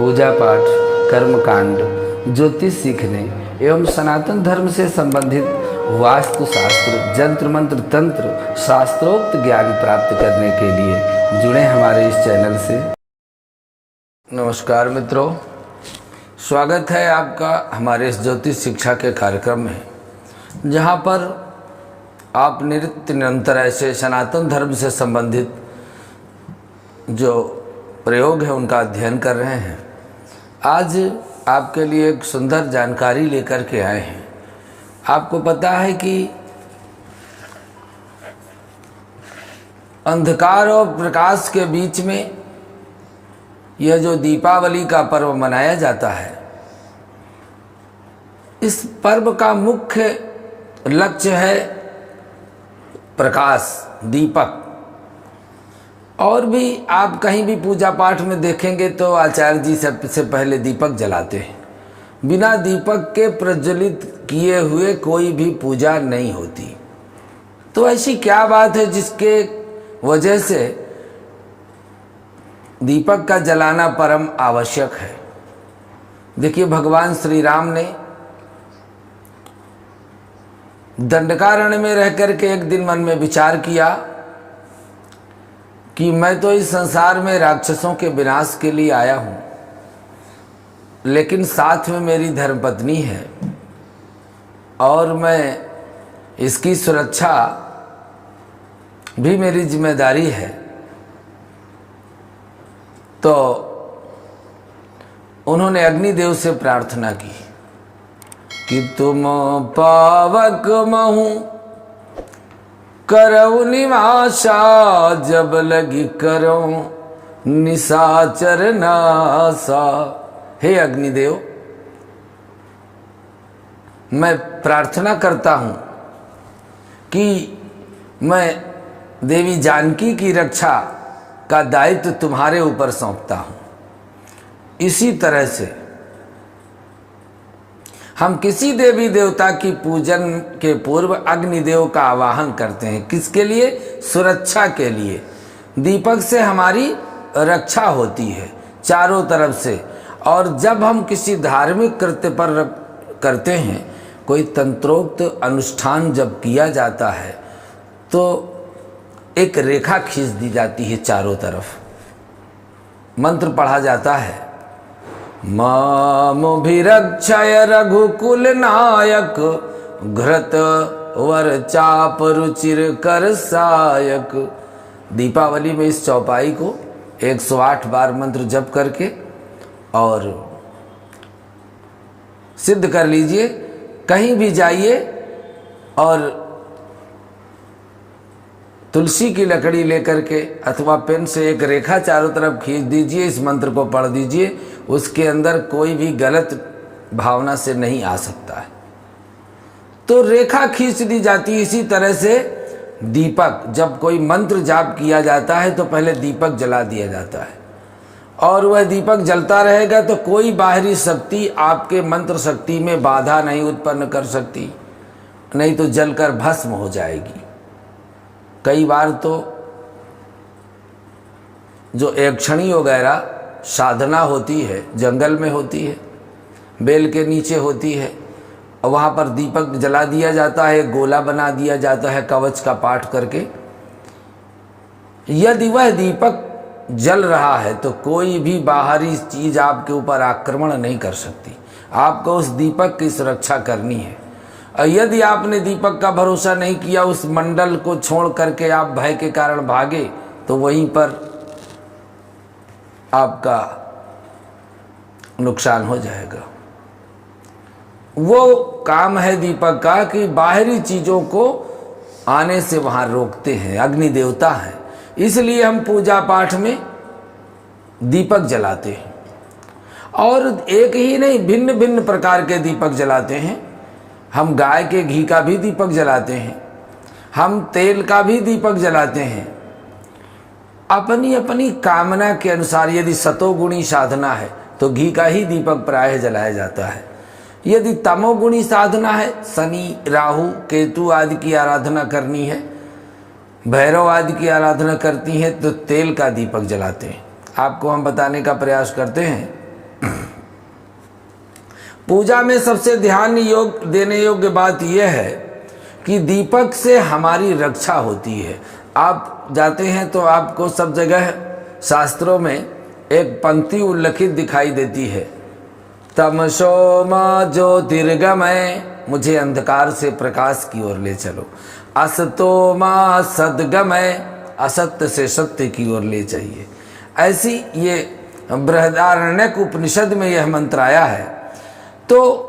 पूजा पाठ, कर्मकांड, ज्योतिष सीखने एवं सनातन धर्म से संबंधित वास्तु शास्त्र, जंत्र मंत्र, तंत्र, शास्त्रोक्त ज्ञान प्राप्त करने के लिए जुड़े हमारे इस चैनल से। नमस्कार मित्रों, स्वागत है आपका हमारे इस ज्योतिष शिक्षा के कार्यक्रम में, जहाँ पर आप निरंतर ऐसे सनातन धर्म से संबंधित जो प्रयोग है उनका अध्ययन कर रहे हैं। आज आपके लिए एक सुंदर जानकारी लेकर के आए हैं। आपको पता है कि अंधकार और प्रकाश के बीच में यह जो दीपावली का पर्व मनाया जाता है, इस पर्व का मुख्य लक्ष्य है प्रकाश, दीपक। और भी आप कहीं भी पूजा पाठ में देखेंगे तो आचार्य जी सबसे पहले दीपक जलाते हैं। बिना दीपक के प्रज्वलित किए हुए कोई भी पूजा नहीं होती। तो ऐसी क्या बात है जिसके वजह से दीपक का जलाना परम आवश्यक है? देखिए, भगवान श्री राम ने दंडकारण्य में रह करके एक दिन मन में विचार किया कि मैं तो इस संसार में राक्षसों के विनाश के लिए आया हूं, लेकिन साथ में मेरी धर्मपत्नी है और मैं इसकी सुरक्षा भी मेरी जिम्मेदारी है। तो उन्होंने अग्निदेव से प्रार्थना की कि तुम पावक महु करऊ निवासा, जब लगी करो निशाचर नासा। हे अग्निदेव, मैं प्रार्थना करता हूं कि मैं देवी जानकी की रक्षा का दायित्व तुम्हारे ऊपर सौंपता हूं। इसी तरह से हम किसी देवी देवता की पूजन के पूर्व अग्निदेव का आवाहन करते हैं। किसके लिए? सुरक्षा के लिए। दीपक से हमारी रक्षा होती है चारों तरफ से। और जब हम किसी धार्मिक कृत्य पर करते हैं, कोई तंत्रोक्त अनुष्ठान जब किया जाता है, तो एक रेखा खींच दी जाती है चारों तरफ। मंत्र पढ़ा जाता है, मामुभिरक्षय रघुकुल नायक, घृत वर चाप रुचिर कर सायक। दीपावली में इस चौपाई को 108 बार मंत्र जप करके और सिद्ध कर लीजिए। कहीं भी जाइए और तुलसी की लकड़ी लेकर के अथवा पेन से एक रेखा चारों तरफ खींच दीजिए, इस मंत्र को पढ़ दीजिए। उसके अंदर कोई भी गलत भावना से नहीं आ सकता है। तो रेखा खींच दी जाती है। इसी तरह से दीपक, जब कोई मंत्र जाप किया जाता है तो पहले दीपक जला दिया जाता है, और वह दीपक जलता रहेगा तो कोई बाहरी शक्ति आपके मंत्र शक्ति में बाधा नहीं उत्पन्न कर सकती, नहीं तो जलकर भस्म हो जाएगी। कई बार तो जो एकक्षणी वगैरह साधना होती है, जंगल में होती है, बेल के नीचे होती है, और वहाँ पर दीपक जला दिया जाता है, गोला बना दिया जाता है कवच का पाठ करके। यदि वह दीपक जल रहा है तो कोई भी बाहरी चीज़ आपके ऊपर आक्रमण नहीं कर सकती। आपको उस दीपक की सुरक्षा करनी है। और यदि आपने दीपक का भरोसा नहीं किया, उस मंडल को छोड़ करके आप भय के कारण भागे, तो वहीं पर आपका नुकसान हो जाएगा। वो काम है दीपक का कि बाहरी चीजों को आने से वहां रोकते हैं। अग्नि देवता है, इसलिए हम पूजा पाठ में दीपक जलाते हैं। और एक ही नहीं, भिन्न भिन्न प्रकार के दीपक जलाते हैं। हम गाय के घी का भी दीपक जलाते हैं, हम तेल का भी दीपक जलाते हैं। अपनी अपनी कामना के अनुसार। यदि सतोगुणी साधना है तो घी का ही दीपक प्रायः जलाया जाता है। यदि तमोगुणी साधना है, शनि, राहु, केतु आदि की आराधना करनी है, भैरव आदि की आराधना करती हैं, तो तेल का दीपक जलाते हैं। आपको हम बताने का प्रयास करते हैं पूजा में सबसे ध्यान देने योग्य बात यह है कि दीपक से हमारी रक्षा होती है। आप जाते हैं तो आपको सब जगह शास्त्रों में एक पंक्ति उल्लिखित दिखाई देती है, तमसो मा ज्योतिर्गमय, मुझे अंधकार से प्रकाश की ओर ले चलो। असतो मा सद्गमय, असत्य से सत्य की ओर ले जाइए। ऐसी ये बृहदारण्यक उपनिषद में यह मंत्र आया है। तो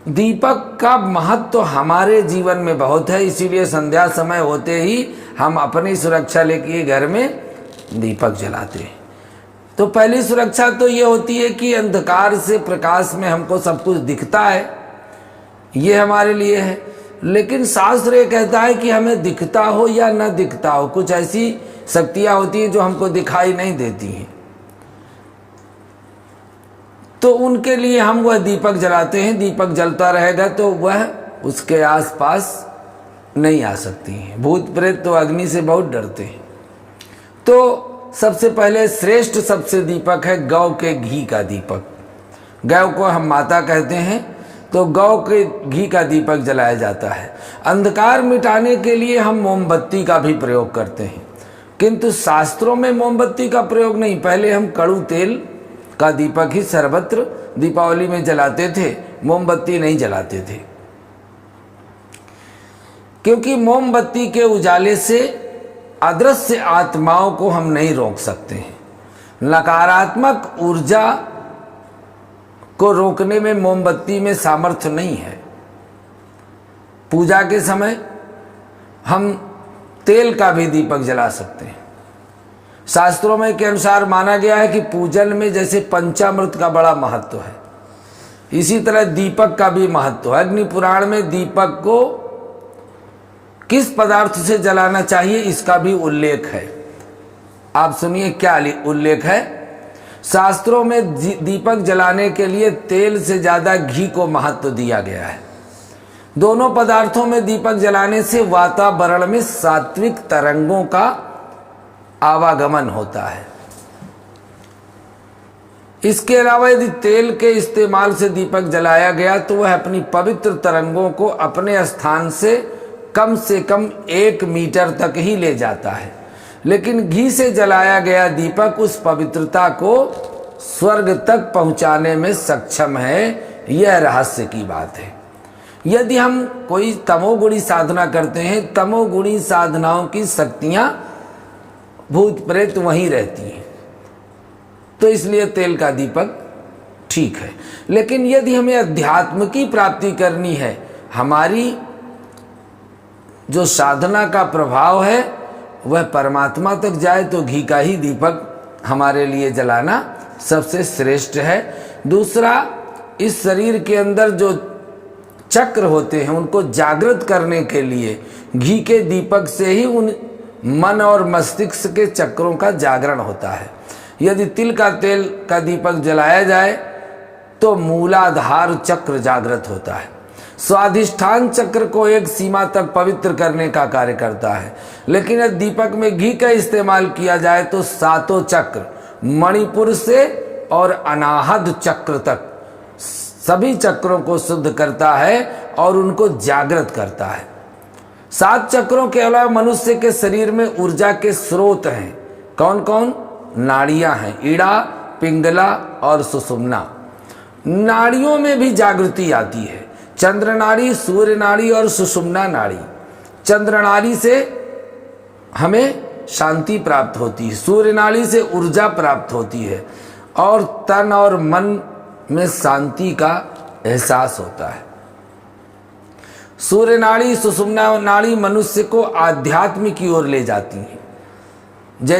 दीपक का महत्व तो हमारे जीवन में बहुत है, इसीलिए संध्या समय होते ही हम अपनी सुरक्षा लेके घर में दीपक जलाते हैं। तो पहली सुरक्षा तो ये होती है कि अंधकार से प्रकाश में हमको सब कुछ दिखता है, ये हमारे लिए है। लेकिन शास्त्र ये कहता है कि हमें दिखता हो या न दिखता हो, कुछ ऐसी शक्तियां होती हैं जो हमको दिखाई नहीं देती हैं, तो उनके लिए हम वह दीपक जलाते हैं। दीपक जलता रहेगा तो वह उसके आसपास नहीं आ सकती हैं। भूत प्रेत तो अग्नि से बहुत डरते हैं। तो सबसे पहले श्रेष्ठ सबसे दीपक है गौ के घी का दीपक। गौ को हम माता कहते हैं, तो गौ के घी का दीपक जलाया जाता है। अंधकार मिटाने के लिए हम मोमबत्ती का भी प्रयोग करते हैं, किंतु शास्त्रों में मोमबत्ती का प्रयोग नहीं। पहले हम कड़ू तेल का दीपक ही सर्वत्र दीपावली में जलाते थे, मोमबत्ती नहीं जलाते थे, क्योंकि मोमबत्ती के उजाले से अदृश्य आत्माओं को हम नहीं रोक सकते हैं। नकारात्मक ऊर्जा को रोकने में मोमबत्ती में सामर्थ्य नहीं है। पूजा के समय हम तेल का भी दीपक जला सकते हैं। शास्त्रों में के अनुसार माना गया है कि पूजन में जैसे पंचामृत का बड़ा महत्व है, इसी तरह दीपक का भी महत्व है। अग्नि पुराण में दीपक को किस पदार्थ से जलाना चाहिए इसका भी उल्लेख है। आप सुनिए क्या उल्लेख है। शास्त्रों में दीपक जलाने के लिए तेल से ज्यादा घी को महत्व दिया गया है। दोनों पदार्थों में दीपक जलाने से वातावरण में सात्विक तरंगों का आवागमन होता है। इसके अलावा यदि तेल के इस्तेमाल से दीपक जलाया गया तो वह अपनी पवित्र तरंगों को अपने स्थान से कम 1 मीटर तक ही ले जाता है, लेकिन घी से जलाया गया दीपक उस पवित्रता को स्वर्ग तक पहुंचाने में सक्षम है। यह रहस्य की बात है। यदि हम कोई तमोगुणी साधना करते हैं, तमोगुणी साधनाओं की शक्तियां भूत प्रेत वहीं रहती हैं, तो इसलिए तेल का दीपक ठीक है। लेकिन यदि हमें अध्यात्म की प्राप्ति करनी है, हमारी जो साधना का प्रभाव है वह परमात्मा तक जाए, तो घी का ही दीपक हमारे लिए जलाना सबसे श्रेष्ठ है। दूसरा, इस शरीर के अंदर जो चक्र होते हैं उनको जागृत करने के लिए घी के दीपक से ही उन मन और मस्तिष्क के चक्रों का जागरण होता है। यदि तिल का तेल का दीपक जलाया जाए तो मूलाधार चक्र जागृत होता है। स्वाधिष्ठान चक्र को एक सीमा तक पवित्र करने का कार्य करता है। लेकिन यदि दीपक में घी का इस्तेमाल किया जाए तो सातों चक्र, मणिपुर से और अनाहत चक्र तक सभी चक्रों को शुद्ध करता है और उनको जागृत करता है। 7 चक्रों के अलावा मनुष्य के शरीर में ऊर्जा के स्रोत हैं। कौन कौन? नाड़ियां हैं, ईड़ा, पिंगला और सुषुम्ना। नाड़ियों में भी जागृति आती है। चंद्र नाड़ी, सूर्य नाड़ी और सुषुम्ना नाड़ी। चंद्र नाड़ी से हमें शांति प्राप्त होती है, सूर्य नाड़ी से ऊर्जा प्राप्त होती है और तन और मन में शांति का एहसास होता है। सूर्य नाड़ी, सुषुम्ना नाड़ी मनुष्य को आध्यात्म की ओर ले जाती है।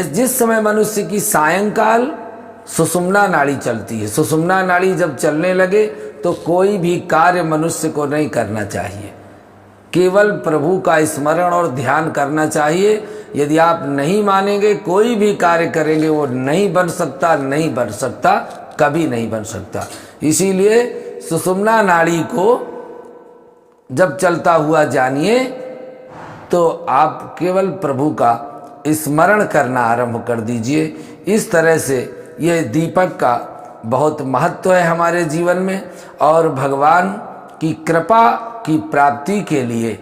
जिस समय मनुष्य की सायंकाल सुषुम्ना नाड़ी चलती है, सुषुम्ना नाड़ी जब चलने लगे तो कोई भी कार्य मनुष्य को नहीं करना चाहिए, केवल प्रभु का स्मरण और ध्यान करना चाहिए। यदि आप नहीं मानेंगे, कोई भी कार्य करेंगे वो नहीं बन सकता, नहीं बन सकता, कभी नहीं बन सकता। इसीलिए सुषुम्ना नाड़ी को जब चलता हुआ जानिए तो आप केवल प्रभु का स्मरण करना आरंभ कर दीजिए। इस तरह से यह दीपक का बहुत महत्व है हमारे जीवन में, और भगवान की कृपा की प्राप्ति के लिए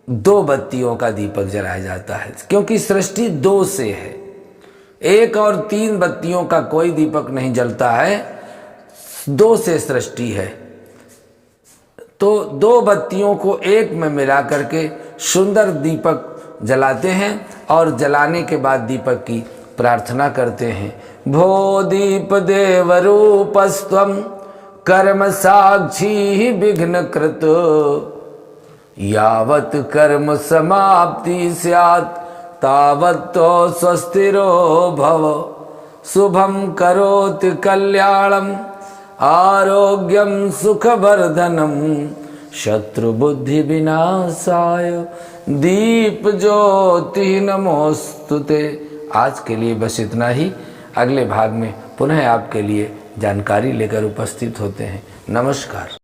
2 बत्तियों का दीपक जलाया जाता है, क्योंकि सृष्टि 2 से है। 1 और 3 बत्तियों का कोई दीपक नहीं जलता है, 2 से सृष्टि है। तो 2 बत्तियों को एक में मिला करके सुंदर दीपक जलाते हैं, और जलाने के बाद दीपक की प्रार्थना करते हैं। भो दीप देव रूपस्त्वं कर्म साक्षी विघ्न कृत, यावत कर्म समाप्ति स्यात् तावत तो स्वस्तिरो भव। शुभम करोति कल्याणम आरोग्यम सुखवर्धनम शत्रु बुद्धि विनाशाय दीप ज्योति नमोस्तुते। आज के लिए बस इतना ही। अगले भाग में पुनः आपके लिए जानकारी लेकर उपस्थित होते हैं। नमस्कार।